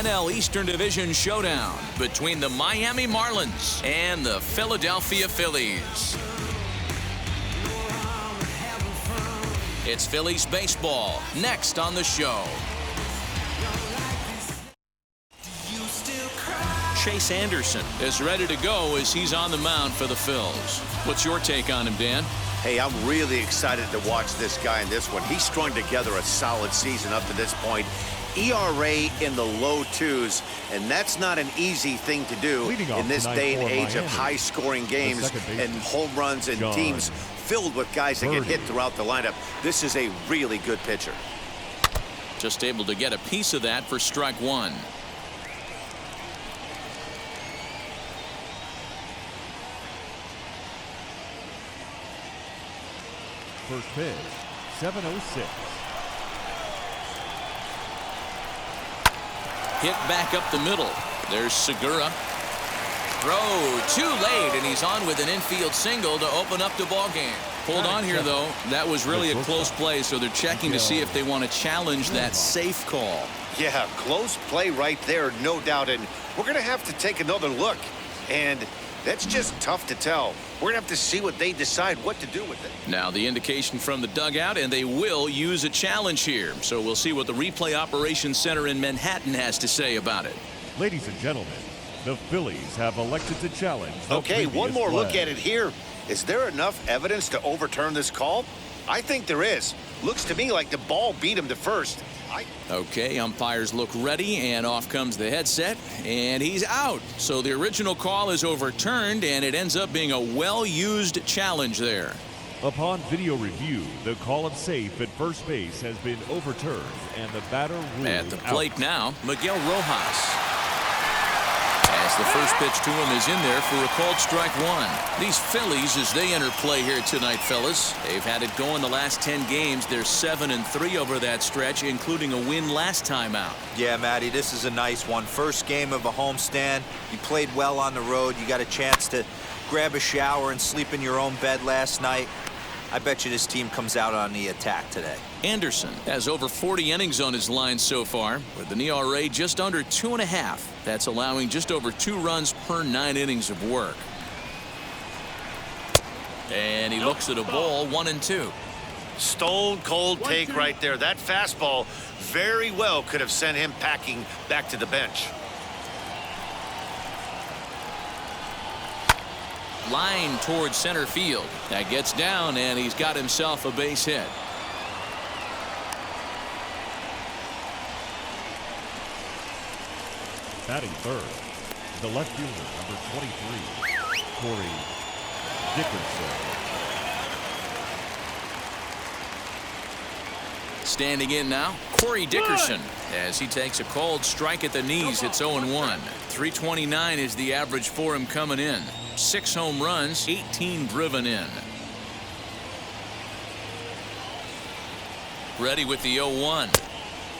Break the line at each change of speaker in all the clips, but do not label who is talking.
NL Eastern Division showdown between the Miami Marlins and the Philadelphia Phillies. It's Phillies baseball next on the show. Chase Anderson is ready to go as he's on the mound for the Phils. What's your take on him, Dan?
Hey, I'm really excited to watch this guy in this one. He's strung together a solid season up to this point. ERA in the low 2s, and that's not an easy thing to do in this day and age of high-scoring games and home runs and teams filled with guys that get hit throughout the lineup. This is a really good pitcher.
Just able to get a piece of that for strike one.
First pitch, 7:06.
Hit back up the middle. There's Segura. Throw too late, and he's on with an infield single to open up the ball game. Hold on here, though. That was really a close play, so they're checking to see if they want to challenge that safe call.
Yeah, close play right there, no doubt, and we're going to have to take another look, and that's just tough to tell. We're going to have to see what they decide what to do with it.
Now the indication from the dugout, and they will use a challenge here. So we'll see what the replay operations center in Manhattan has to say about it.
Ladies and gentlemen, the Phillies have elected to challenge.
Okay, one more look at it here. Is there enough evidence to overturn this call? I think there is. Looks to me like the ball beat him to first.
Okay, umpires look ready, and off comes the headset, and he's out. So the original call is overturned, and it ends up being a well-used challenge there.
Upon video review, the call of safe at first base has been overturned, and the batter ruled
at the plate
out.
now, Miguel Rojas. As the first pitch to him is in there for a called strike one. These Phillies, as they enter play here tonight, fellas, they've had it going the last 10 games. They're 7-3 over that stretch, including a win last time out.
Yeah, Matty, this is a nice one. First game of a homestand. You played well on the road. You got a chance to grab a shower and sleep in your own bed last night. I bet you this team comes out on the attack today.
Anderson has over 40 innings on his line so far, with an ERA just under 2.5. That's allowing just over 2 runs per 9 innings of work. And he looks at a ball, 1-2.
Stone cold take right there. That fastball very well could have sent him packing back to the bench.
Line towards center field. That gets down, and he's got himself a base hit.
Batting third, the left fielder, number 23, Jorge Dickerson.
Standing in now, Jorge Dickerson, as he takes a called strike at the knees. It's 0-1. 329 is the average for him coming in. 6 home runs, 18 driven in. Ready with the 0-1.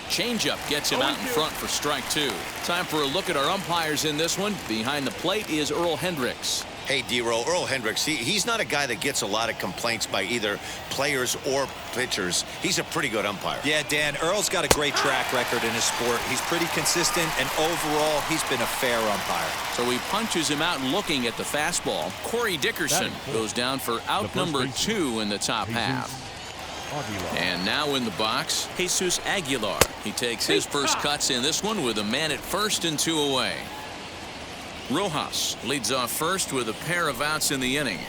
Changeup gets him out in front for strike 2. Time for a look at our umpires in this one. Behind the plate is Earl Hendricks.
Hey, D-Roll, Earl Hendricks, he's not a guy that gets a lot of complaints by either players or pitchers. He's a pretty good umpire.
Yeah, Dan, Earl's got a great track record in his sport. He's pretty consistent, and overall, he's been a fair umpire.
So he punches him out looking at the fastball. Jorge Dickerson goes down for out number 2 in the top half. And now in the box, Jesus Aguilar. He takes his first cuts in this one with a man at first and 2 away. Rojas leads off first with a pair of outs in the inning.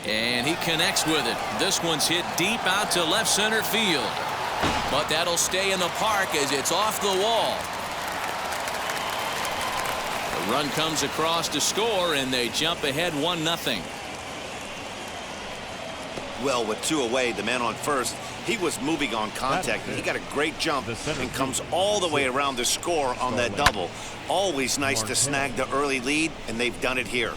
And he connects with it. This one's hit deep out to left center field. But that'll stay in the park as it's off the wall. The run comes across to score, and they jump ahead 1-0.
Well, with 2 away, the man on first, he was moving on contact, and he got a great jump and comes all the way around to score on that double. Always nice to snag the early lead, and they've done it here.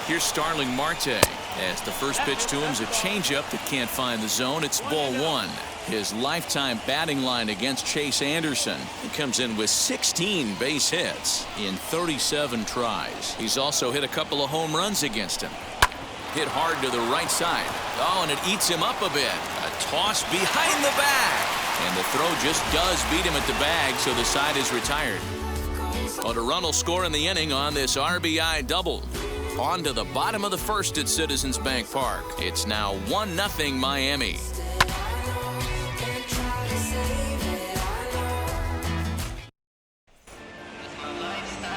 Here's Starling Marte. As the first pitch to him is a changeup that can't find the zone. It's ball 1. His lifetime batting line against Chase Anderson. He comes in with 16 base hits in 37 tries. He's also hit a couple of home runs against him. Hit hard to the right side. Oh, and it eats him up a bit. A toss behind the bag. And the throw just does beat him at the bag, so the side is retired. But a run will score in the inning on this RBI double. On to the bottom of the first at Citizens Bank Park. It's now 1-0 Miami.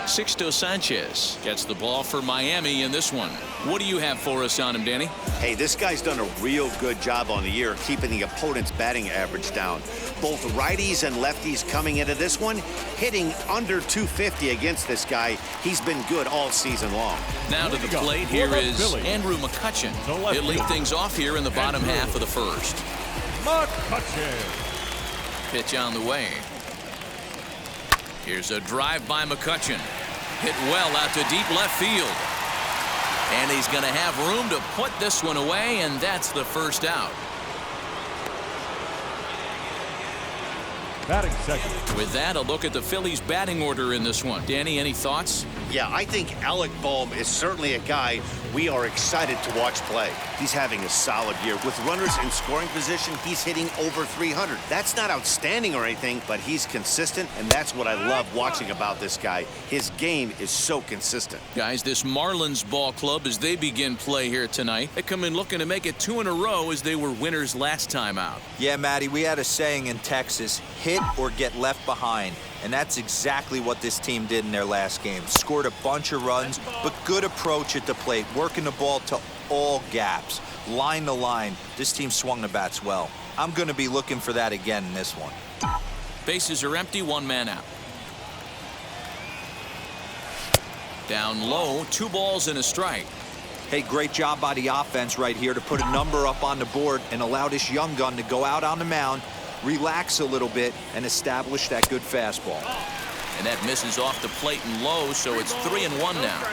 Sixto Sanchez gets the ball for Miami in this one. What do you have for us on him, Danny?
Hey, this guy's done a real good job on the year keeping the opponent's batting average down. Both righties and lefties coming into this one, hitting under 250 against this guy. He's been good all season long.
Now to the plate, here is Andrew Mccutchen. He'll lead things off here in the bottom half of the first.
Mccutchen.
Pitch on the way. Here's a drive by Mccutchen. Hit well out to deep left field. And he's going to have room to put this one away, and that's the first out.
Batting second.
With that, a look at the Phillies batting order in this one. Danny, any thoughts?
Yeah, I think Alec Bohm is certainly a guy we are excited to watch play. He's having a solid year. With runners in scoring position, he's hitting over 300. That's not outstanding or anything, but he's consistent, and that's what I love watching about this guy. His game is so consistent.
Guys, this Marlins ball club, as they begin play here tonight, they come in looking to make it 2 in a row as they were winners last time out.
Yeah, Matty, we had a saying in Texas, hit or get left behind. And that's exactly what this team did in their last game. Scored a bunch of runs, but good approach at the plate, working the ball to all gaps, line to line. This team swung the bats well. I'm going to be looking for that again in this one.
Bases are empty, 1 man out. Down low, 2 balls and a strike.
Hey, great job by the offense right here to put a number up on the board and allow this young gun to go out on the mound, relax a little bit, and establish that good fastball.
And that misses off the plate and low, so it's 3-1 now.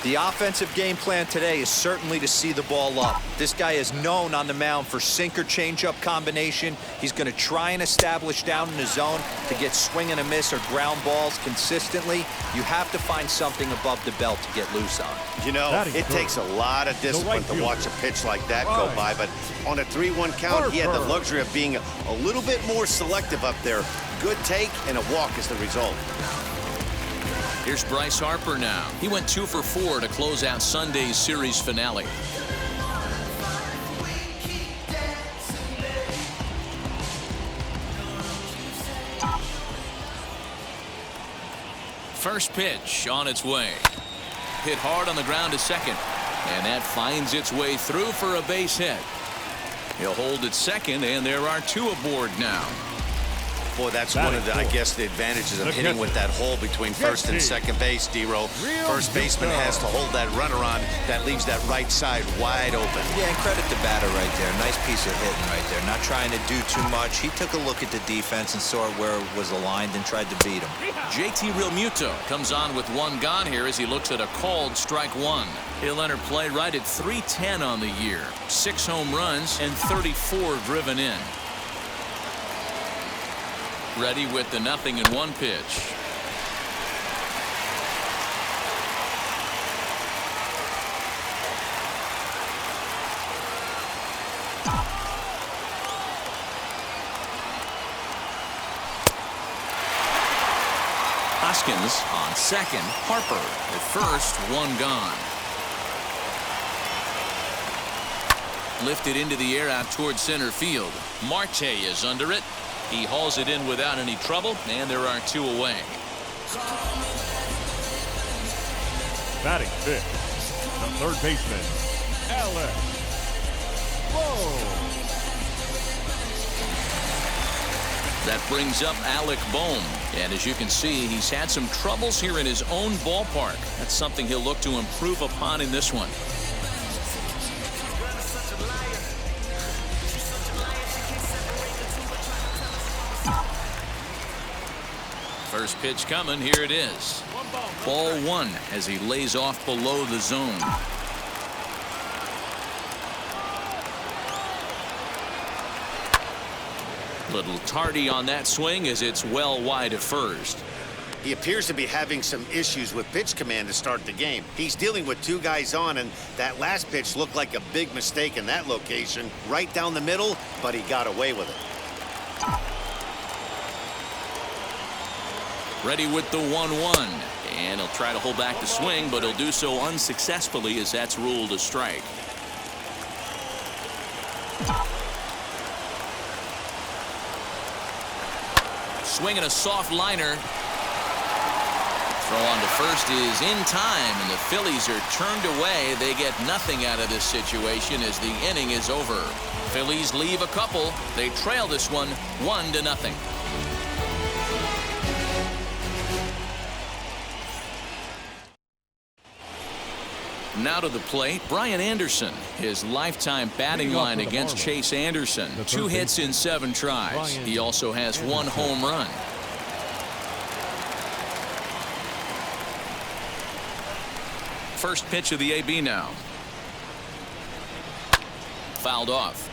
The offensive game plan today is certainly to see the ball up. This guy is known on the mound for sinker changeup combination. He's going to try and establish down in the zone to get swing and a miss or ground balls consistently. You have to find something above the belt to get loose on.
You know, it takes a lot of discipline to watch a pitch like that go by, but on a 3-1 count, he had the luxury of being a little bit more selective up there. Good take and a walk is the result.
Here's Bryce Harper now. He went 2 for 4 to close out Sunday's series finale. First pitch on its way. Hit hard on the ground to second. And that finds its way through for a base hit. He'll hold at second, and there are 2 aboard now.
Boy, that's one of the, I guess, the advantages of hitting with that hole between first and second base, D-Row. First baseman has to hold that runner on. That leaves that right side wide open.
Yeah, and credit the batter right there. Nice piece of hitting right there. Not trying to do too much. He took a look at the defense and saw where it was aligned and tried to beat him.
JT Realmuto comes on with 1 gone here as he looks at a called strike 1. He'll enter play right at .310 on the year. 6 home runs and 34 driven in. Ready with the 0-1 pitch. Hoskins on second. Harper at first. 1 gone. Lifted into the air out towards center field. Marte is under it. He hauls it in without any trouble, and there are 2 away.
Batting fifth, the third baseman, Alec Bohm.
That brings up Alec Bohm. And as you can see, he's had some troubles here in his own ballpark. That's something he'll look to improve upon in this one. First pitch coming. Here it is. Ball 1 as he lays off below the zone. Little tardy on that swing as it's well wide at first.
He appears to be having some issues with pitch command to start the game. He's dealing with 2 guys on, and that last pitch looked like a big mistake in that location, right down the middle, but he got away with it.
Ready with the 1-1. And he'll try to hold back the swing, but he'll do so unsuccessfully as that's ruled a strike. Swinging a soft liner. Throw on to first is in time, and the Phillies are turned away. They get nothing out of this situation as the inning is over. Phillies leave a couple. They trail this one 1-0. Now to the plate, Brian Anderson. His lifetime batting line against Chase Anderson. 2 hits in 7 tries. He also has 1 home run. First pitch of the AB now. Fouled off.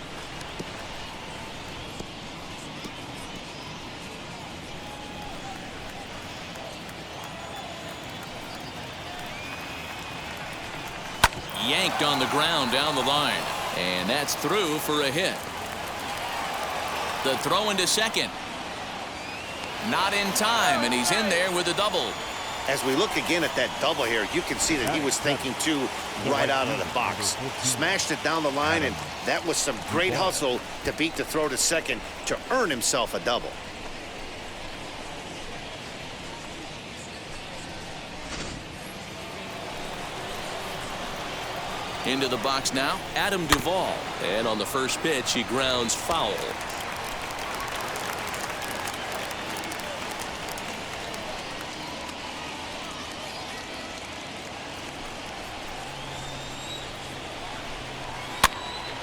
Yanked on the ground down the line, and that's through for a hit. The throw into second. Not in time, and he's in there with a double.
As we look again at that double here, you can see that he was thinking too right out of the box. Smashed it down the line, and that was some great hustle to beat the throw to second to earn himself a double.
Into the box now, Adam Duvall. And on the first pitch, he grounds foul.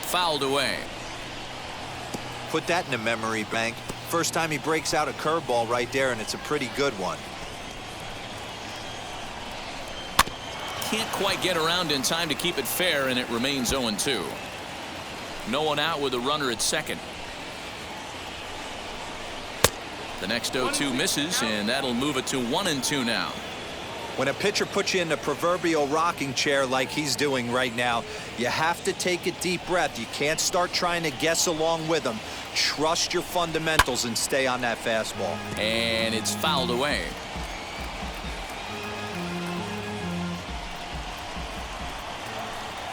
Fouled away.
Put that in a memory bank. First time he breaks out a curveball right there, and it's a pretty good one.
Can't quite get around in time to keep it fair, and it remains 0-2. No one out with a runner at second. The next 0-2 misses, and that'll move it to 1-2 now.
When a pitcher puts you in the proverbial rocking chair like he's doing right now, you have to take a deep breath. You can't start trying to guess along with him. Trust your fundamentals and stay on that fastball.
And it's fouled away.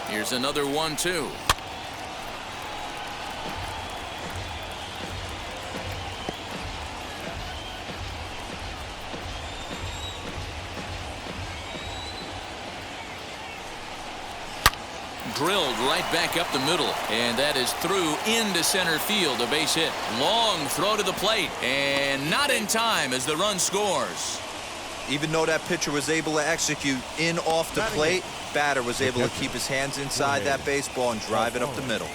Here's another 1-2. Drilled right back up the middle, and that is through into center field. A base hit. Long throw to the plate, and not in time as the run scores.
Even though that pitcher was able to execute in off the plate, batter was able to keep his hands inside that baseball and drive it up the middle.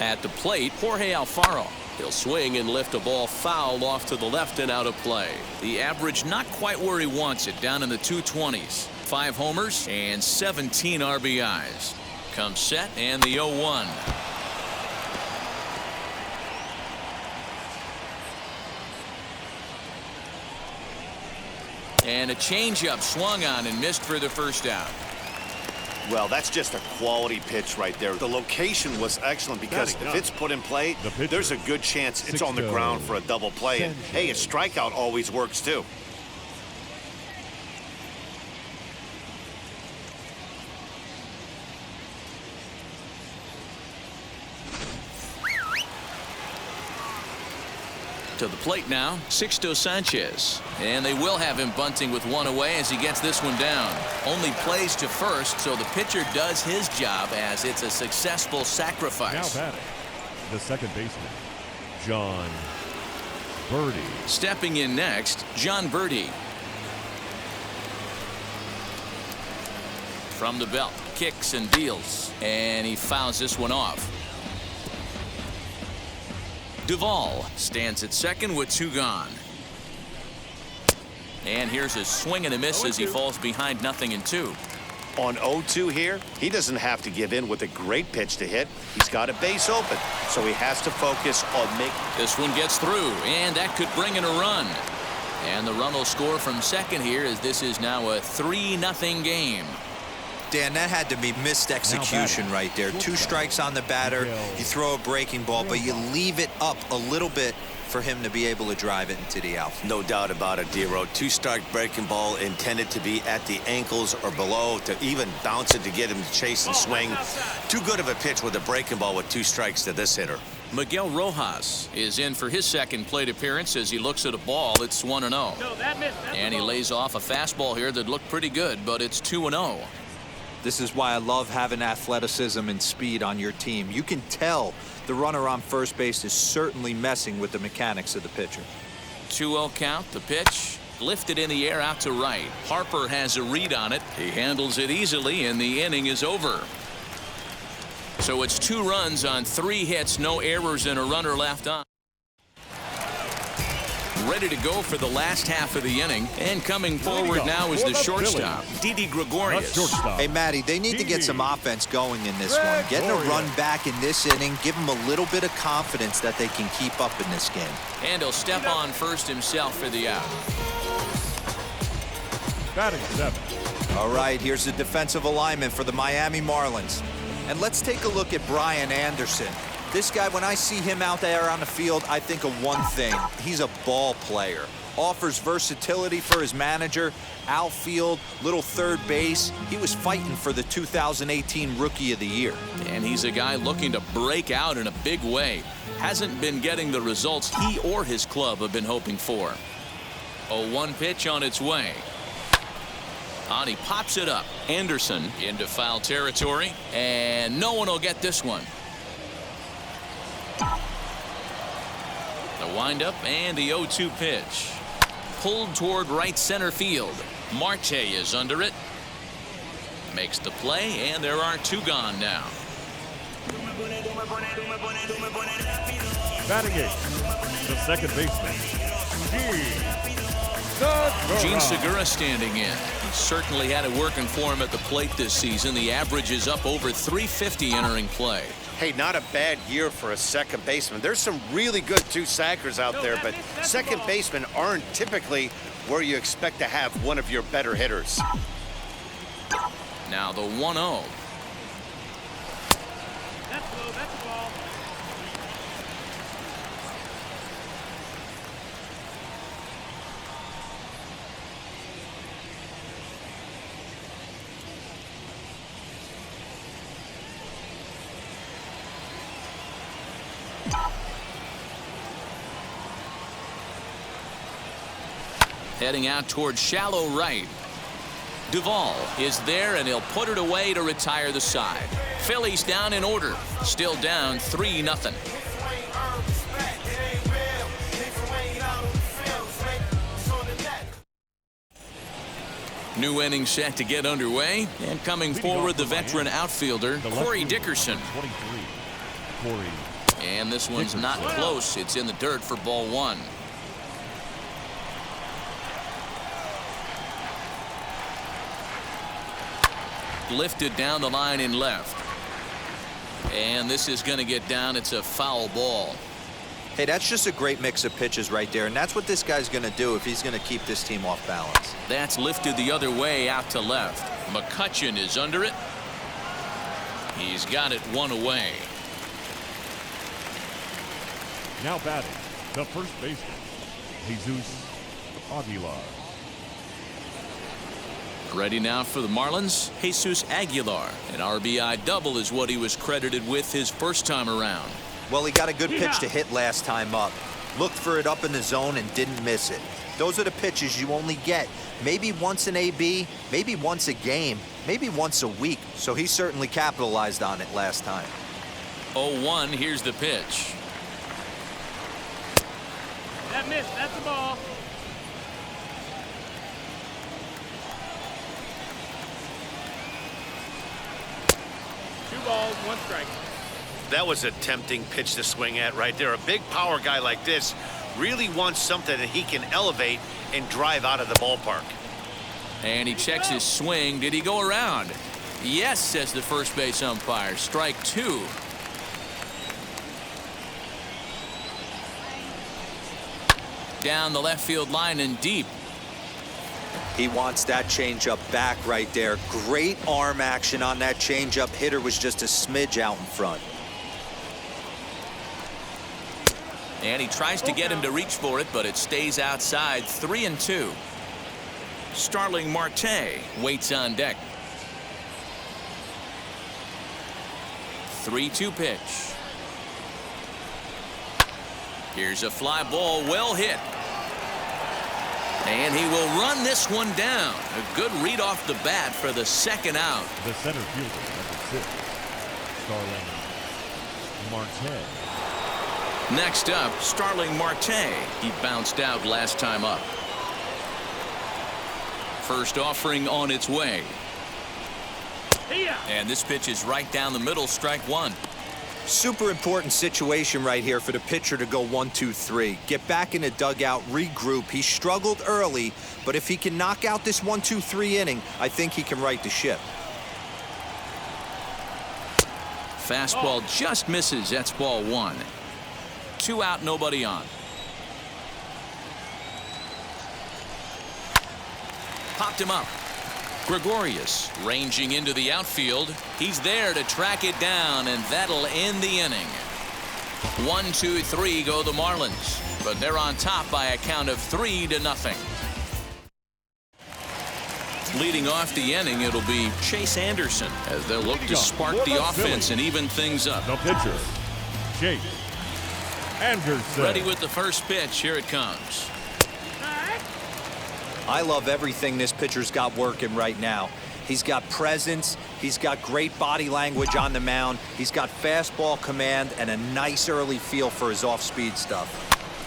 At the plate, Jorge Alfaro. He'll swing and lift a ball foul off to the left and out of play. The average not quite where he wants it, down in the 220s. 5 homers and 17 RBIs. Comes set and the 0-1. And a changeup swung on and missed for the first out.
Well, that's just a quality pitch right there. The location was excellent because if it's put in play, there's a good chance it's on the ground for a double play. And hey, a strikeout always works too.
To the plate now, Sixto Sanchez. And they will have him bunting with 1 away as he gets this one down. Only plays to first, so the pitcher does his job as it's a successful sacrifice.
Now batting, the second baseman, Jon Berti.
Stepping in next, Jon Berti. From the belt, kicks and deals, and he fouls this one off. Duvall stands at second with 2 gone. And here's a swing and a miss as he falls behind 0-2.
On 0-2 here, he doesn't have to give in with a great pitch to hit. He's got a base open, so he has to focus on making.
This one gets through, and that could bring in a run. And the run will score from second here, as this is now a 3-0 game.
Dan, that had to be missed execution right there. 2 strikes on the batter. You throw a breaking ball, but you leave it up a little bit for him to be able to drive it into the outfield.
No doubt about it, Dero. 2-strike breaking ball intended to be at the ankles or below, to even bounce it to get him to chase and swing. Too good of a pitch with a breaking ball with 2 strikes to this hitter.
Miguel Rojas is in for his second plate appearance as he looks at a ball. It's 1-0. And he lays off a fastball here that looked pretty good, but it's 2-0.
This is why I love having athleticism and speed on your team. You can tell the runner on first base is certainly messing with the mechanics of the pitcher.
2-0 count. The pitch lifted in the air out to right. Harper has a read on it. He handles it easily, and the inning is over. So it's 2 runs on 3 hits, no errors, and a runner left on. Ready to go for the last half of the inning, and coming forward now is the shortstop, Didi Gregorius.
Hey, Matty, they need to get some offense going in this one. Getting a run back in this inning, give them a little bit of confidence that they can keep up in this game.
And he'll step on first himself for the out.
Batting 7.
All right, here's the defensive alignment for the Miami Marlins. And let's take a look at Brian Anderson. This guy, when I see him out there on the field, I think of one thing. He's a ball player. Offers versatility for his manager. Outfield, little third base. He was fighting for the 2018 Rookie of the Year.
And he's a guy looking to break out in a big way. Hasn't been getting the results he or his club have been hoping for. 0-1 pitch on its way. And he pops it up. Anderson into foul territory, and no one will get this one. The windup and the 0-2 pitch. Pulled toward right center field. Marte is under it. Makes the play, and there are 2 gone now.
Batting 8, the second baseman,
Gene Segura standing in. He certainly had it working for him at the plate this season. The average is up over .350 entering play.
Hey, not a bad year for a second baseman. There's some really good 2-sackers out there, but second basemen aren't typically where you expect to have one of your better hitters.
Now the 1-0.
That's the ball.
Heading out towards shallow right. Duvall is there, and he'll put it away to retire the side. Phillies down in order. Still down 3-0. New inning set to get underway. And coming forward, the veteran outfielder, Corey Dickerson.
23.
And this one's not close. It's in the dirt for ball 1. Lifted down the line in left. And this is going to get down. It's a foul ball.
Hey, that's just a great mix of pitches right there, and that's what this guy's going to do if he's going to keep this team off balance.
That's lifted the other way out to left. Mccutchen is under it. He's got it 1 away.
Now batting, the first baseman, Jesus Aguilar.
Ready now for the Marlins, Jesus Aguilar. An RBI double is what he was credited with his first time around.
Well, he got a good pitch to hit last time up. Looked for it up in the zone and didn't miss it. Those are the pitches you only get maybe once an AB, maybe once a game, maybe once a week. So he certainly capitalized on it last time.
0-1, here's the pitch.
That missed. That's the ball. Balls, 1 strike.
That was a tempting pitch to swing at right there. A big power guy like this really wants something that he can elevate and drive out of the ballpark.
And he checks his swing. Did he go around? Yes, says the first base umpire. Strike 2. Down the left field line and deep.
He wants that changeup back right there. Great arm action on that changeup. Hitter was just a smidge out in front.
And he tries to get him to reach for it, but it stays outside. 3-2. Starling Marte waits on deck. 3-2 pitch. Here's a fly ball, well hit. And he will run this one down. A good read off the bat for the second out.
The center fielder, number 6, Starling Marte.
Next up, Starling Marte. He bounced out last time up. First offering on its way. And this pitch is right down the middle, strike 1.
Super important situation right here for the pitcher to go 1-2-3. Get back in the dugout, regroup. He struggled early, but if he can knock out this 1-2-3 inning, I think he can right the ship.
Fastball just misses. That's ball 1. 2 out, nobody on. Popped him up. Gregorius ranging into the outfield. He's there to track it down, and that'll end the inning. 1-2-3 go the Marlins, but they're on top by a count of 3-0. Leading off the inning, it'll be Chase Anderson as they'll look to spark the offense and even things up.
The pitcher, Chase Anderson.
Ready with the first pitch. Here it comes.
I love everything this pitcher's got working right now. He's got presence. He's got great body language on the mound. He's got fastball command and a nice early feel for his off-speed stuff.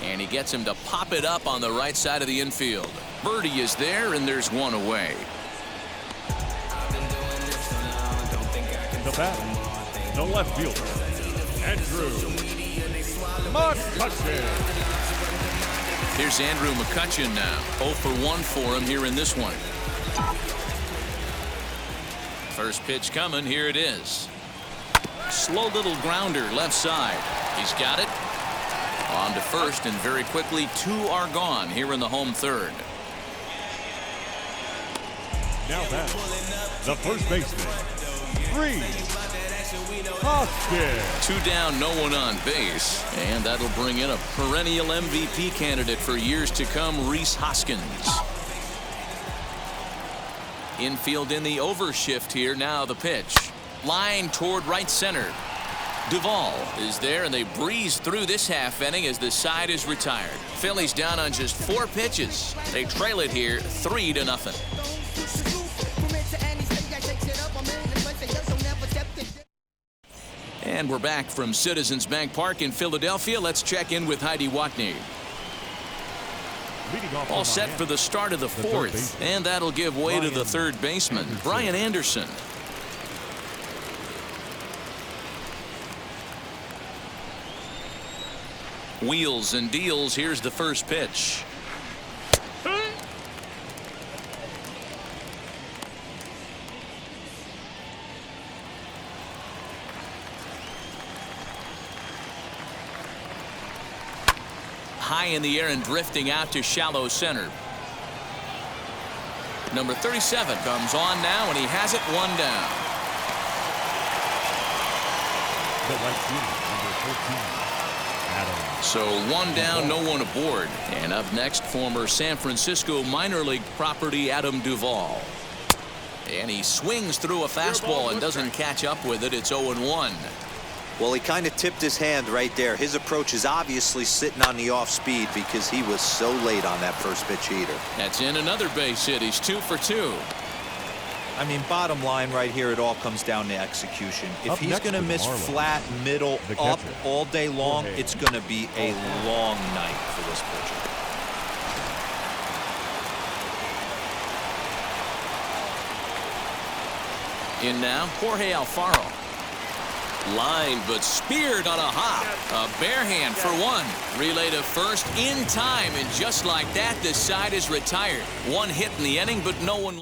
And he gets him to pop it up on the right side of the infield. Birdie is there, and there's one away.
The bat, the left fielder, Andrew Mccutchen.
Here's Andrew Mccutchen now. 0 for 1 for him here in this one. First pitch coming. Here it is. Slow little grounder left side. He's got it. On to first, and very quickly 2 are gone here in the home third.
Now back, the first baseman, Bryce Harper.
2 down, no one on base, and that'll bring in a perennial MVP candidate for years to come, Rhys Hoskins. Infield in the overshift here. Now the pitch. Line toward right center. Duvall is there, and they breeze through this half inning as the side is retired. Phillies down on just 4 pitches. They trail it here 3-0. And we're back from Citizens Bank Park in Philadelphia. Let's check in with Heidi Watney. All set for the start of the 4th, and that'll give way to the third baseman, Brian Anderson. Wheels and deals. Here's the first pitch. High in the air and drifting out to shallow center. Number 37 comes on now, and he has it 1 down.
The right fielder, number 14, Adam.
So 1 down, no one aboard. And up next, former San Francisco minor league property Adam Duvall. And he swings through a fastball and doesn't catch up with it. It's 0-1.
Well, he kind of tipped his hand right there. His approach is obviously sitting on the off speed because he was so late on that first pitch heater.
That's in another base hit. He's 2 for 2.
I mean, bottom line right here, it all comes down to execution. If he's going to miss flat, middle, up all day long, it's going to be a long night for this pitcher.
In now, Jorge Alfaro. Line, but speared on a hop. A bare hand for 1. Relay to first in time, and just like that, the side is retired. 1 hit in the inning, but no one.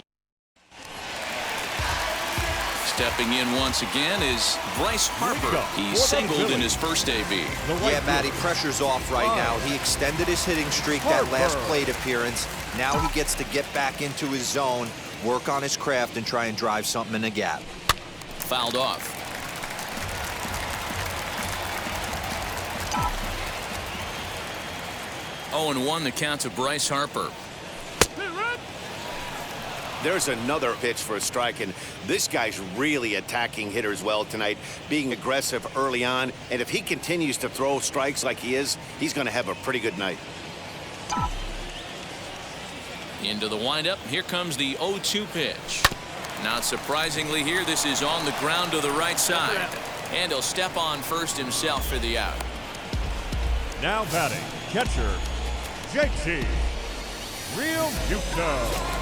Stepping in once again is Bryce Harper. He singled in his first AB.
Yeah, Matty, pressure's off right now. He extended his hitting streak that last plate appearance. Now he gets to get back into his zone, work on his craft, and try and drive something in the gap.
Fouled off. Oh, and 1 the count to Bryce Harper.
There's another pitch for a strike, and this guy's really attacking hitters well tonight, being aggressive early on, and if he continues to throw strikes like he is, he's going to have a pretty good night.
Into the windup. Here comes the 0-2 pitch. Not surprisingly here, this is on the ground to the right side, and he'll step on first himself for the out.
Now batting, catcher, JT Realmuto.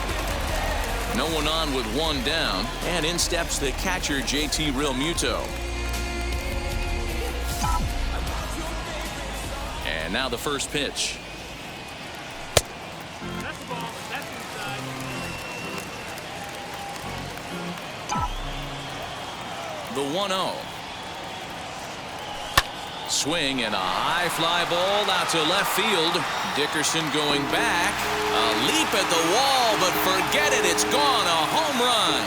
No one on with 1 down, and in steps the catcher, JT Realmuto. And now the first pitch.
That's the ball. That's inside.
The 1-0. Swing and a high fly ball out to left field. Dickerson going back. A leap at the wall, but forget it. It's gone. A home run.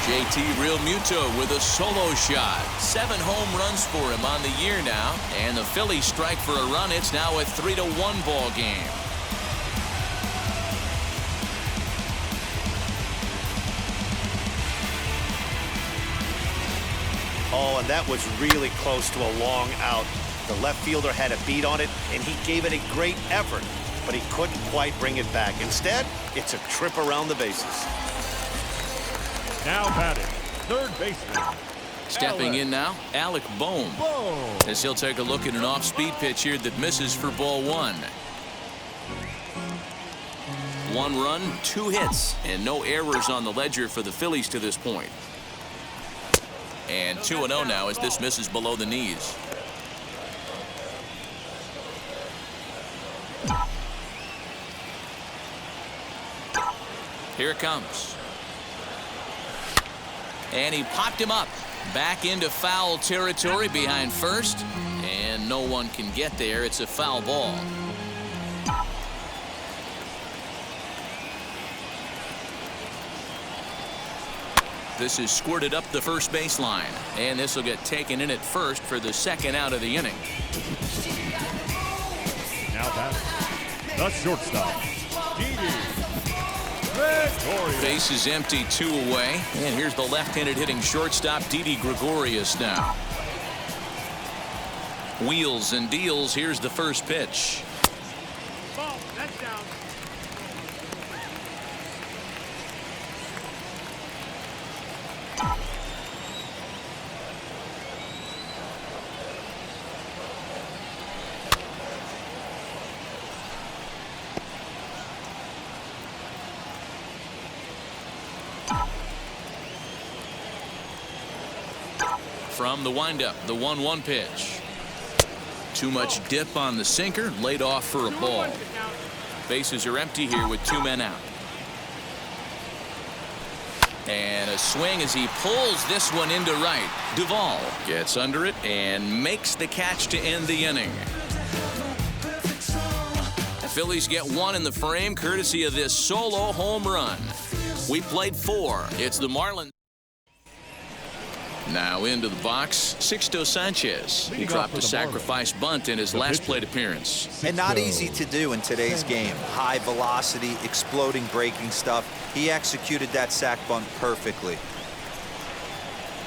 JT Realmuto with a solo shot. 7 home runs for him on the year now. And the Phillies strike for a run. It's now a 3-1 ball game.
Oh, and that was really close to a long out. The left fielder had a beat on it, and he gave it a great effort, but he couldn't quite bring it back. Instead, it's a trip around the bases.
Now batting, third baseman.
Stepping in now, Alec Bohm. As he'll take a look at an off-speed pitch here that misses for ball 1. 1 run, 2 hits, and no errors on the ledger for the Phillies to this point. And 2-0 now as this misses below the knees. Here it comes. And he popped him up. Back into foul territory behind first. And no one can get there. It's a foul ball. This is squirted up the first baseline, and this will get taken in at first for the second out of the inning.
Now batting, the shortstop, Didi.
Base is empty, 2 away, and here's the left-handed hitting shortstop, Didi Gregorius now. Wheels and deals. Here's the first pitch.
Ball. That's down.
From the windup, the 1-1 pitch. Too much dip on the sinker, laid off for a ball. Bases are empty here with 2 men out. And a swing as he pulls this one into right. Duvall gets under it and makes the catch to end the inning. The Phillies get 1 in the frame courtesy of this solo home run. We played 4. It's the Marlins. Now into the box, Sixto Sanchez. He dropped a sacrifice bunt in his last plate appearance.
And not easy to do in today's game. High velocity, exploding breaking stuff. He executed that sac bunt perfectly.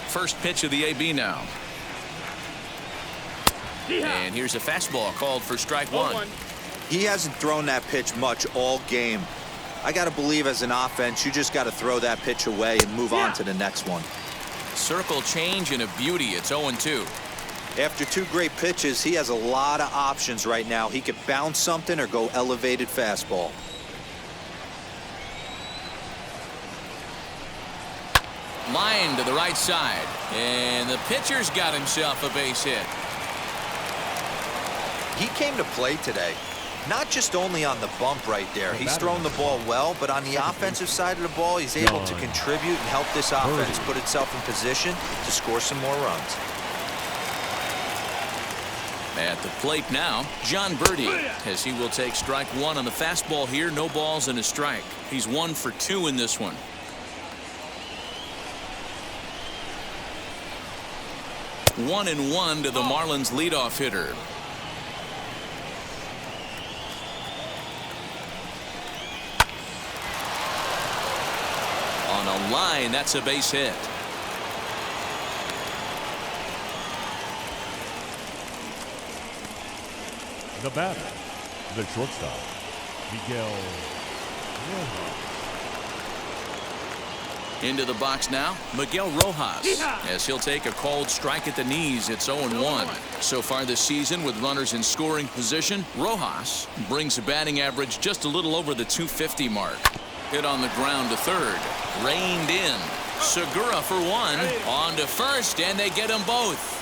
First pitch of the AB now. And here's a fastball called for strike 1.
He hasn't thrown that pitch much all game. I got to believe as an offense, you just got to throw that pitch away and move on to the next one.
Circle change and a beauty. It's 0-2.
After 2 great pitches, he has a lot of options right now. He could bounce something or go elevated fastball.
Line to the right side. And the pitcher's got himself a base hit.
He came to play today. not just only on the bump right there. He's thrown the ball well, but on the offensive side of the ball, he's able to contribute and help this offense put itself in position to score some more runs.
At the plate now, John Birdie, as he will take strike one on the fastball here. No balls and a strike. He's 1 for 2 in this one. One and one to the Marlins leadoff hitter. On a line, that's a base hit.
The batter, the shortstop, Miguel Rojas.
Into the box now, Miguel Rojas, as he'll take a called strike at the knees. It's 0-1. So far this season, with runners in scoring position, Rojas brings a batting average just a little over the .250 mark. Hit on the ground to third. Reined in. Segura for one. On to first, and they get them both.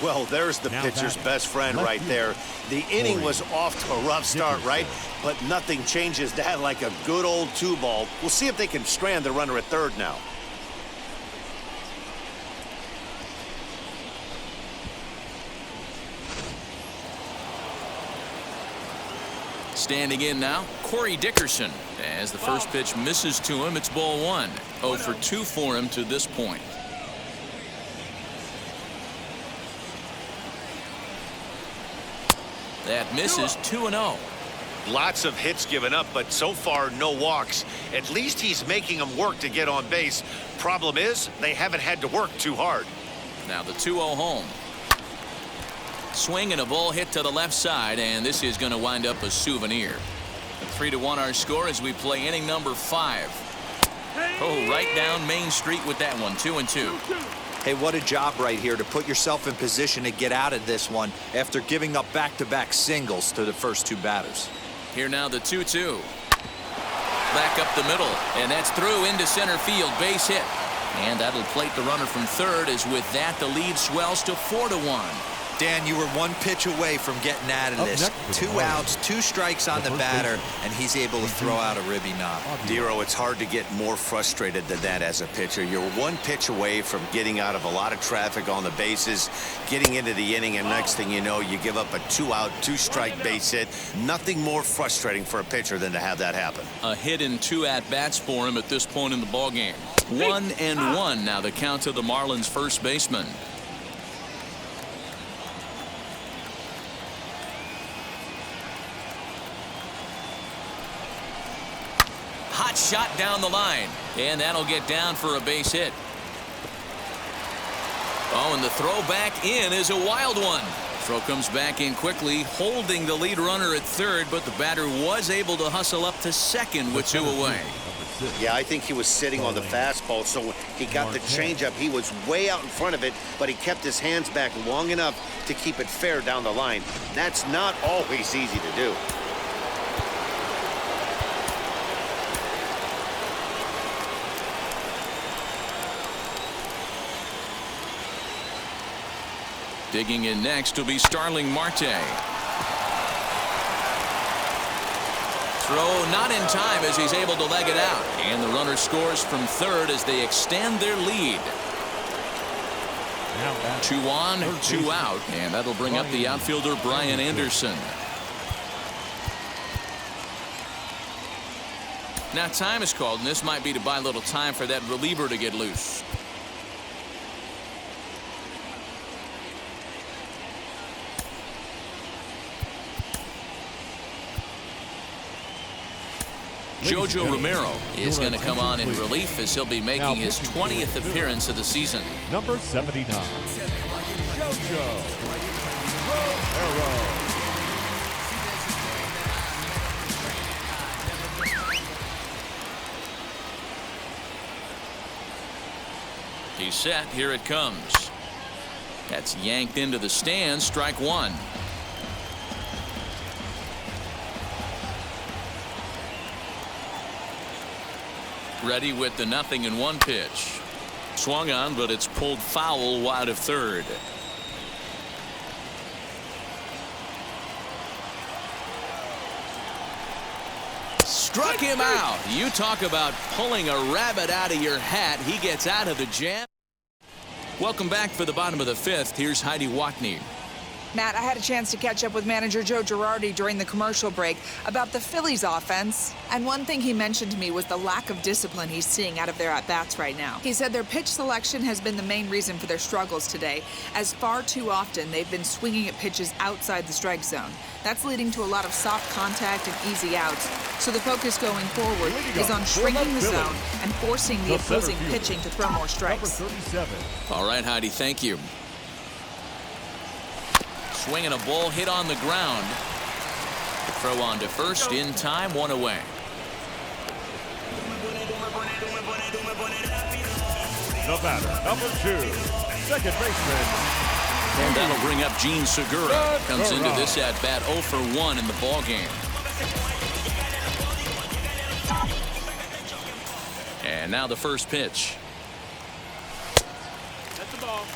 Well, there's the pitcher's best friend right there. The inning was off to a rough start, right? But nothing changes that like a good old 2-ball. We'll see if they can strand the runner at third now.
Standing in now, Corey Dickerson. As the first pitch misses to him, it's ball one. 0 for 2 for him to this point. That misses 2-0.
Lots of hits given up, but so far no walks. At least he's making them work to get on base. Problem is, they haven't had to work too hard.
Now the 2-0 home. Swing and a ball hit to the left side, and this is going to wind up a souvenir. 3-1 our score as we play inning number 5. Oh, right down Main Street with that one. 2-2.
Hey, what a job right here to put yourself in position to get out of this one after giving up back-to-back singles to the first 2 batters.
Here now the 2-2. Back up the middle, and that's through into center field. Base hit. And that'll plate the runner from third, as with that the lead swells to 4-1.
Dan, you were 1 pitch away from getting out of this. 2 outs, 2 strikes on the batter, and he's able to throw out a ribby knob.
Dero, it's hard to get more frustrated than that as a pitcher. You're 1 pitch away from getting out of a lot of traffic on the bases, getting into the inning, and next thing you know, you give up a 2-out, 2-strike base hit. Nothing more frustrating for a pitcher than to have that happen.
A hit and 2 at-bats for him at this point in the ballgame. 1-1 now the count to the Marlins first baseman. Hot shot down the line, and that'll get down for a base hit. Oh, and the throw back in is a wild one. Throw comes back in quickly, holding the lead runner at third, but the batter was able to hustle up to second with 2 away.
Yeah, I think he was sitting on the fastball, so when he got the changeup, he was way out in front of it, but he kept his hands back long enough to keep it fair down the line. That's not always easy to do.
Digging in next will be Starling Marte. Throw not in time as he's able to leg it out. And the runner scores from third as they extend their lead. 2 on, 2 out. And that'll bring up the outfielder Brian Anderson. Now time is called, and this might be to buy a little time for that reliever to get loose. Jojo Romero is going to come on in relief as he'll be making his 20th appearance of the season.
Number 79, Jojo Romero.
He's set. Here it comes. That's yanked into the stands. Strike 1. Ready with the 0-1 pitch. Swung on, but it's pulled foul wide of third. Struck him out. You talk about pulling a rabbit out of your hat. He gets out of the jam. Welcome back for the bottom of the fifth. Here's Heidi Watney.
Matt, I had a chance to catch up with manager Joe Girardi during the commercial break about the Phillies offense. And one thing he mentioned to me was the lack of discipline he's seeing out of their at-bats right now. He said their pitch selection has been the main reason for their struggles today, as far too often they've been swinging at pitches outside the strike zone. That's leading to a lot of soft contact and easy outs. So the focus going forward is on shrinking the zone and forcing the opposing pitching to throw more strikes.
All right, Heidi, thank you. Swinging a ball hit on the ground. Throw on to first in time, one away.
The batter, number 2, second baseman.
And that'll bring up Gene Segura. Comes into this at bat 0 for 1 in the ball game. And now the first pitch.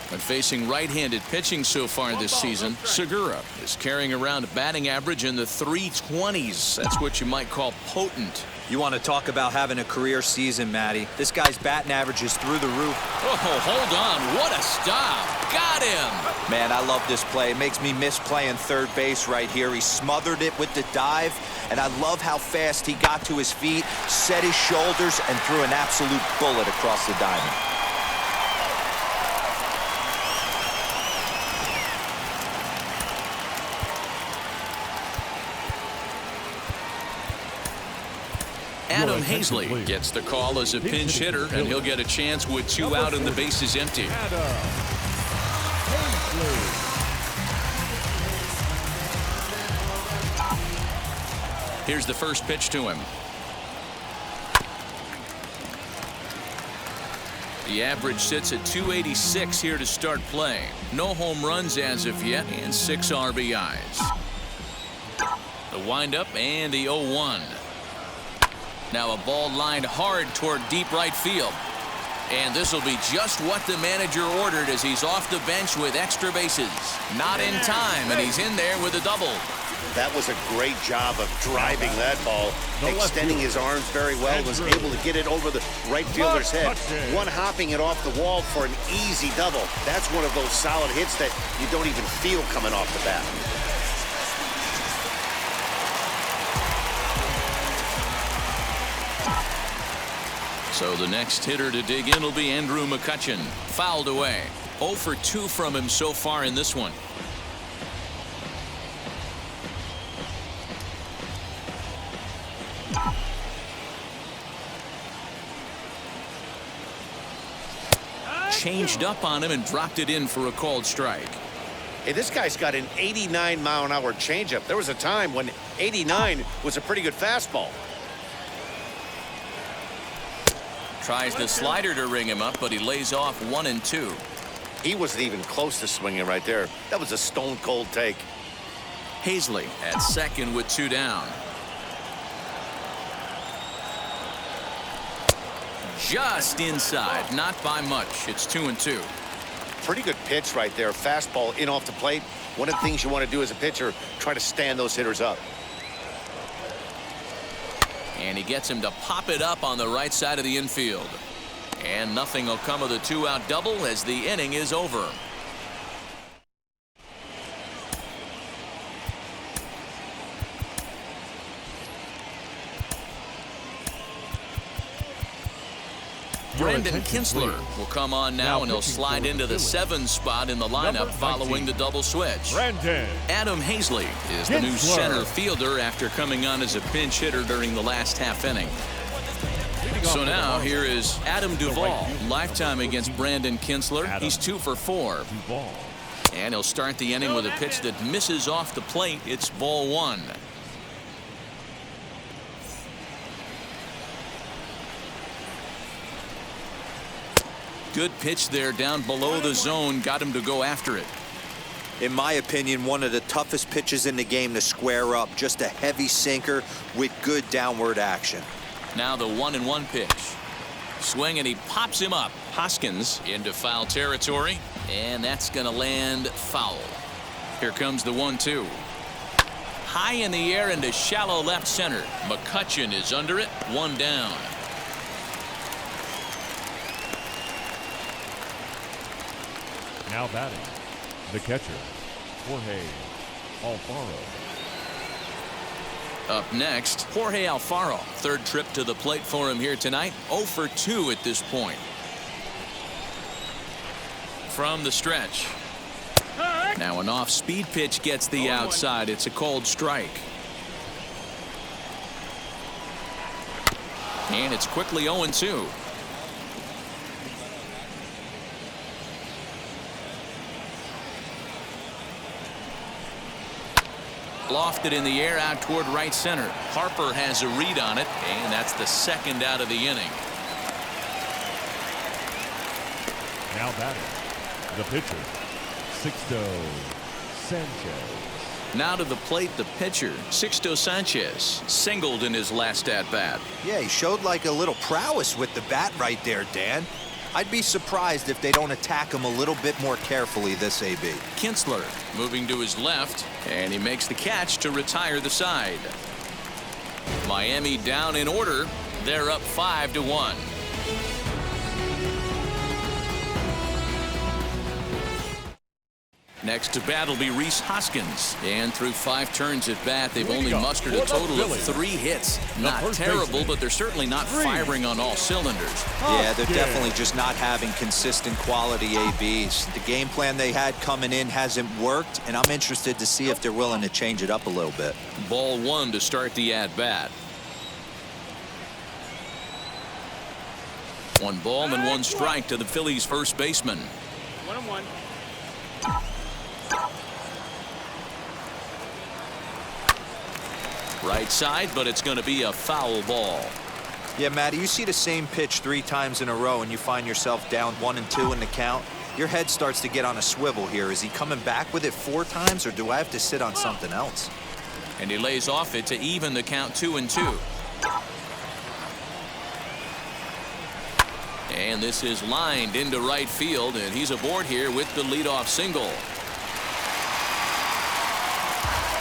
When facing right-handed pitching so far this season, Segura is carrying around a batting average in the 320s. That's what you might call potent.
You want to talk about having a career season, Matty. This guy's batting average is through the roof.
Oh, hold on. What a stop. Got him.
Man, I love this play. It makes me miss playing third base right here. He smothered it with the dive, and I love how fast he got to his feet, set his shoulders, and threw an absolute bullet across the diamond.
Adam Hazley gets the call as a pinch hitter, and he'll get a chance with 2 out and the bases empty. Here's the first pitch to him. The average sits at 286 here to start play. No home runs as of yet, and 6 RBIs. The windup and the 0-1. Now a ball lined hard toward deep right field. And this will be just what the manager ordered as he's off the bench with extra bases. Not in time, and he's in there with a double.
That was a great job of driving that ball, extending his arms very well, was able to get it over the right fielder's head. One hopping it off the wall for an easy double. That's one of those solid hits that you don't even feel coming off the bat.
So the next hitter to dig in will be Andrew Mccutchen. Fouled away. 0 for 2 from him so far in this one. Changed up on him and dropped it in for a called strike.
Hey, this guy's got an 89-mile-an-hour changeup. There was a time when 89 was a pretty good fastball.
Tries the slider to ring him up, but he lays off 1 and 2.
He wasn't even close to swinging right there. That was a stone-cold take.
Hazley at second with 2 down. Just inside, not by much. It's 2 and 2.
Pretty good pitch right there. Fastball in off the plate. One of the things you want to do as a pitcher, try to stand those hitters up.
And he gets him to pop it up on the right side of the infield. And nothing will come of the 2-out double as the inning is over. Brandon Kinsler will come on now, and he'll slide into the 7 spot in the lineup following the double switch. Adam Hazley is the new center fielder after coming on as a pinch hitter during the last half inning. So now here is Adam Duvall. Lifetime against Brandon Kinsler. He's 2 for 4. And he'll start the inning with a pitch that misses off the plate. It's ball 1. Good pitch there down below the zone. Got him to go after it.
In my opinion, one of the toughest pitches in the game to square up. Just a heavy sinker with good downward action.
Now the 1-1 pitch. Swing, and he pops him up. Hoskins into foul territory, and that's going to land foul. Here comes the 1-2. high in the air into shallow left center. McCutchen is under it. One down.
Now batting, the catcher, Jorge Alfaro.
Up next, Jorge Alfaro. Third trip to the plate for him here tonight. 0 for 2 at this point. From the stretch. Now an off-speed pitch gets the outside. It's a cold strike. And it's quickly 0-2. Lofted in the air out toward right center. Harper has a read on it, and that's the second out of the inning.
Now batting, the pitcher, Sixto Sanchez.
Now to the plate, the pitcher, Sixto Sanchez, singled in his last at-bat.
Yeah, he showed like a little prowess with the bat right there, Dan. I'd be surprised if they don't attack him a little bit more carefully this AB.
Kinsler moving to his left, and he makes the catch to retire the side. Miami down in order. They're up 5-1. Next to bat will be Rhys Hoskins. And through 5 turns at bat, they've only mustered a total of 3 hits. Not terrible, but they're certainly not firing on all cylinders.
Yeah, they're definitely just not having consistent quality ABs. The game plan they had coming in hasn't worked, and I'm interested to see if they're willing to change it up a little bit.
Ball 1 to start the at-bat. 1 ball and 1 strike to the Phillies first baseman.
1-1.
Right side, but it's going to be a foul ball.
Yeah, Matty, you see the same pitch 3 times in a row and you find yourself down 1-2 in the count. Your head starts to get on a swivel here. Is he coming back with it 4 times, or do I have to sit on something else?
And he lays off it to even the count 2-2. And this is lined into right field, and he's aboard here with the leadoff single.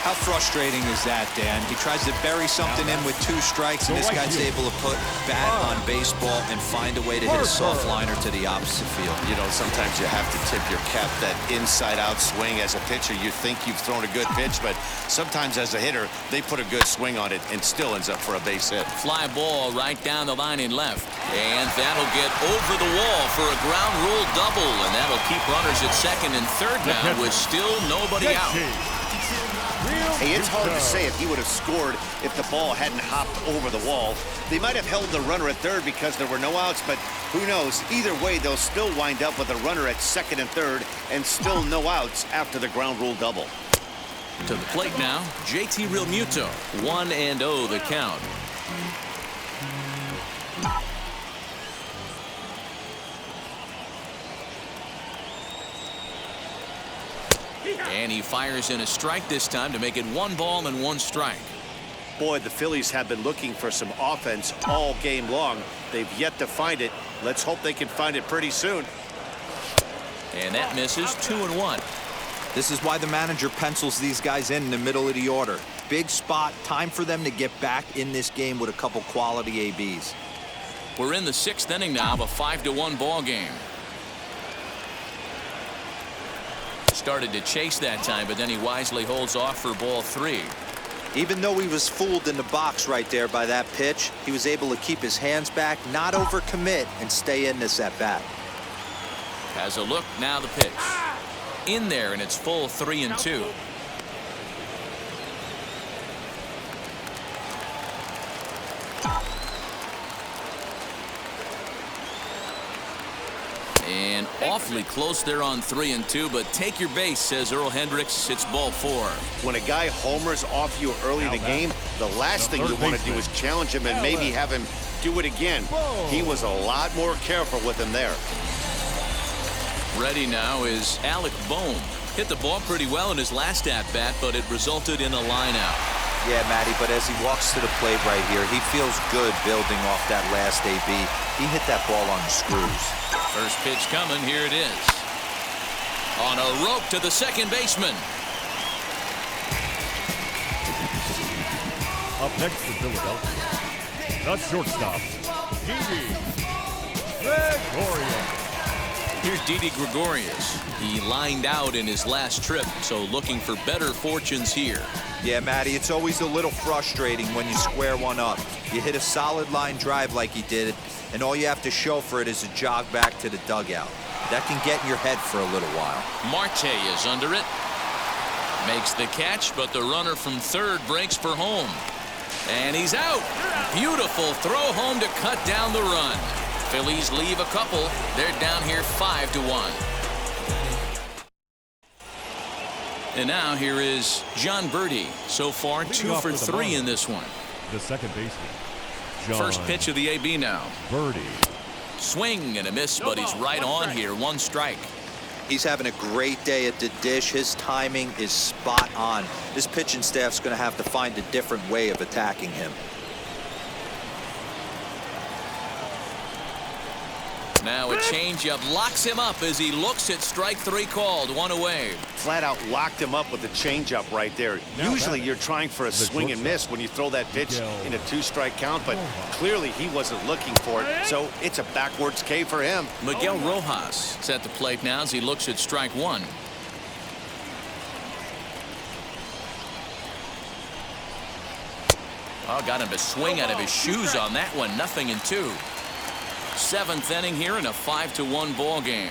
How frustrating is that, Dan? He tries to bury something in with 2 strikes, and this guy's able to put bat on baseball and find a way to hit a soft liner to the opposite field.
You know, sometimes you have to tip your cap. That inside-out swing as a pitcher, you think you've thrown a good pitch, but sometimes as a hitter, they put a good swing on it and still ends up for a base hit.
Fly ball right down the line in left. And that'll get over the wall for a ground rule double, and that'll keep runners at second and third now with still nobody out.
Hey, it's hard to say if he would have scored if the ball hadn't hopped over the wall. They might have held the runner at third because there were no outs, but who knows? Either way, they'll still wind up with a runner at second and third and still no outs after the ground rule double.
To the plate now, JT Realmuto. 1-0 the count. And he fires in a strike this time to make it 1 ball and 1 strike.
Boy, the Phillies have been looking for some offense all game long. They've yet to find it. Let's hope they can find it pretty soon.
And that misses. 2-1.
This is why the manager pencils these guys in the middle of the order. Big spot. Time for them to get back in this game with a couple quality ABs.
We're in the 6th inning now of a 5-1 ball game. Started to chase that time, but then he wisely holds off for ball 3.
Even though he was fooled in the box right there by that pitch, he was able to keep his hands back, not overcommit, and stay in this at bat.
Has a look, now the pitch. In there, and it's full 3-2. And awfully close there on 3-2, but take your base, says Earl Hendricks. It's ball 4.
When a guy homers off you early in the game, the last thing you want to do is challenge him and maybe have him do it again. He was a lot more careful with him there.
Ready now is Alec Bohm. Hit the ball pretty well in his last at-bat, but it resulted in a line-out.
Yeah, Matty, but as he walks to the plate right here, he feels good building off that last AB. He hit that ball on the screws.
First pitch coming. Here it is. On a rope to the second baseman.
Up next for Philadelphia, the shortstop, Didi Gregorius.
Here's Didi Gregorius. He lined out in his last trip, so looking for better fortunes here.
Yeah, Matty, it's always a little frustrating when you square one up. You hit a solid line drive like he did, and all you have to show for it is a jog back to the dugout. That can get in your head for a little while.
Marte is under it. Makes the catch, but the runner from third breaks for home. And he's out. Beautiful throw home to cut down the run. Phillies leave a couple. They're down here 5-1. And now here is John Birdie. So far, 2 for 3 in this one.
The second baseman, John
First pitch of the AB now.
Birdie.
Swing and a miss, but he's right on here. 1 strike.
He's having a great day at the dish. His timing is spot on. This pitching staff's going to have to find a different way of attacking him.
Now a changeup locks him up as he looks at strike 3 called. 1 away.
Flat out locked him up with the changeup right there. Usually you're trying for a swing and miss when you throw that pitch in a 2-strike count, but clearly he wasn't looking for it, so it's a backwards K for him.
Miguel Rojas is at the plate now as he looks at strike 1. Oh, got him to swing out of his shoes on that one. 0-2. 7th inning here in a 5-1 ball game.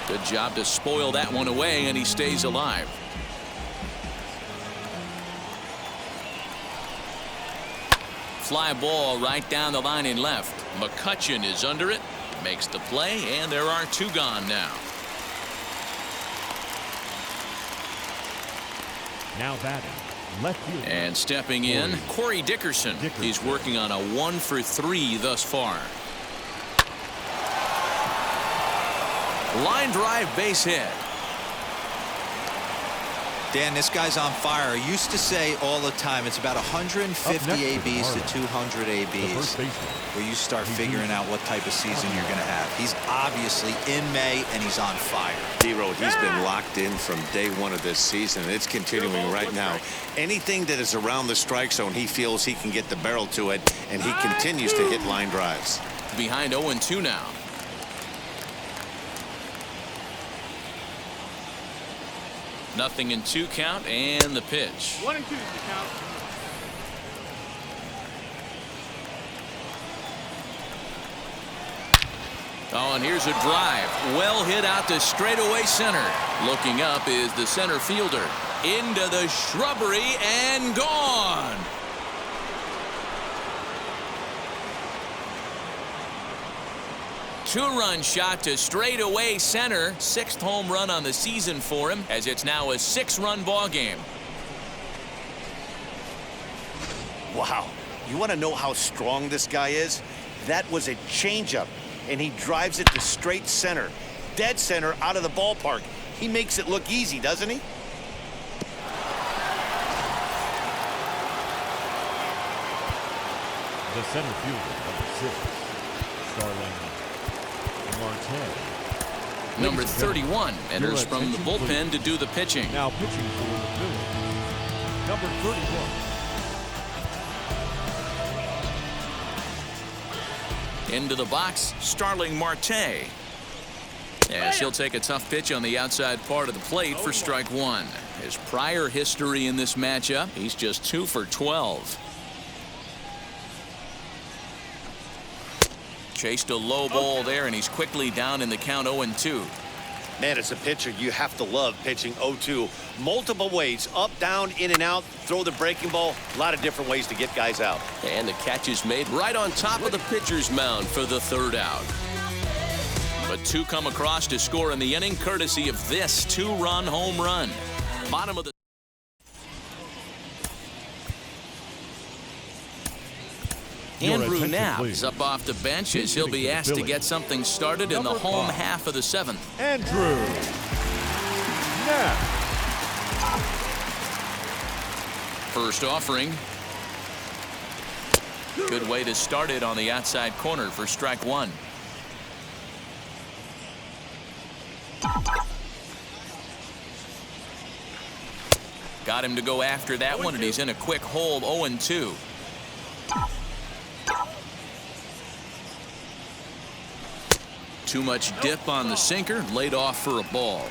Good job to spoil that one away, and he stays alive. Fly ball right down the line in left. Mccutchen is under it, makes the play, and there are 2 gone now.
Now batting, left field.
And stepping in, Corey Dickerson. He's working on a 1 for 3 thus far. Line drive, base hit.
Dan, this guy's on fire. I used to say all the time it's about 150 ABs to 200 ABs where you start figuring out what type of season you're going to have. He's obviously in May and he's on fire.
D-Road, he's been locked in from day 1 of this season, and it's continuing right now. Anything that is around the strike zone, he feels he can get the barrel to it, and he continues to hit line drives.
Behind 0-2 now. Nothing in 2 count, and the pitch.
1 and 2 is the count.
Oh, and here's a drive. Well hit out to straightaway center. Looking up is the center fielder. Into the shrubbery and gone. Two-run shot to straightaway center. 6th home run on the season for him, as it's now a 6-run ball game.
Wow. You want to know how strong this guy is? That was a changeup, and he drives it to straight center. Dead center out of the ballpark. He makes it look easy, doesn't he?
The center fielder, number 6, Starling Marte.
Number 31 enters from the bullpen to do the pitching.
Now pitching for the Phillies, number 31.
Into the box, Starling Marte. As he'll take a tough pitch on the outside part of the plate for strike 1. His prior history in this matchup, he's just 2 for 12. Chased a low ball there, and he's quickly down in the count 0-2.
Man, as a pitcher, you have to love pitching 0-2. Multiple ways, up, down, in and out, throw the breaking ball. A lot of different ways to get guys out.
And the catch is made right on top of the pitcher's mound for the 3rd out. But 2 come across to score in the inning, courtesy of this 2-run home run. Bottom of the Andrew Knapp is up off the bench as he'll be asked to get something started in the home half of the 7th.
Andrew Knapp.
First offering. Good way to start it on the outside corner for strike 1. Got him to go after that one, and he's in a quick hole, 0-2. Too much dip on the sinker, laid off for a ball.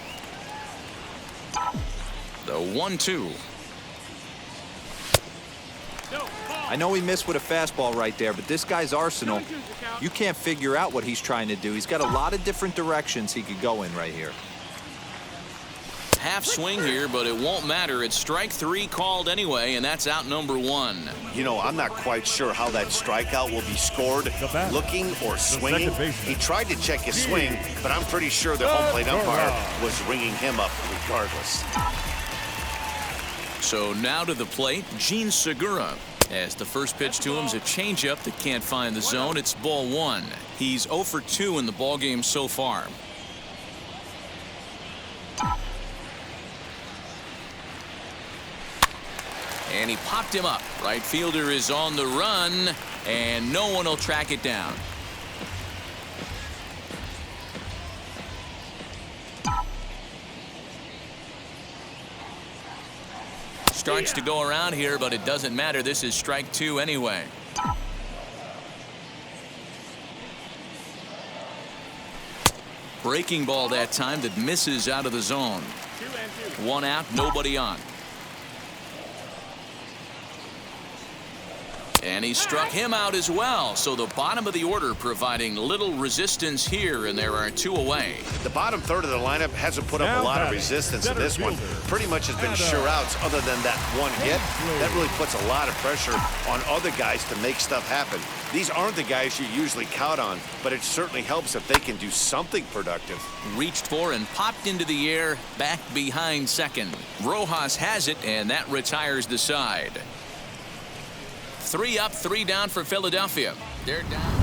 The 1-2.
I know he missed with a fastball right there, but this guy's arsenal, you can't figure out what he's trying to do. He's got a lot of different directions he could go in right here.
Half swing here, but it won't matter. It's strike 3 called anyway, and that's out number 1.
You know, I'm not quite sure how that strikeout will be scored, looking or swinging. He tried to check his swing, but I'm pretty sure the home plate umpire was ringing him up regardless.
So now to the plate, Gene Segura. As the first pitch to him is a changeup that can't find the zone. It's ball 1. He's 0 for 2 in the ballgame so far. And he popped him up. Right fielder is on the run, and no one will track it down. Starts to go around here, but it doesn't matter. This is strike 2 anyway. Breaking ball that time that misses out of the zone. 1 out, nobody on. And he struck him out as well. So the bottom of the order providing little resistance here, and there are 2 away.
The bottom third of the lineup hasn't put up a lot of resistance in this one. Pretty much has been sure outs other than that one hit. That really puts a lot of pressure on other guys to make stuff happen. These aren't the guys you usually count on, but it certainly helps if they can do something productive.
Reached for and popped into the air, back behind second. Rojas has it, and that retires the side. 3 up, 3 down for Philadelphia. They're down.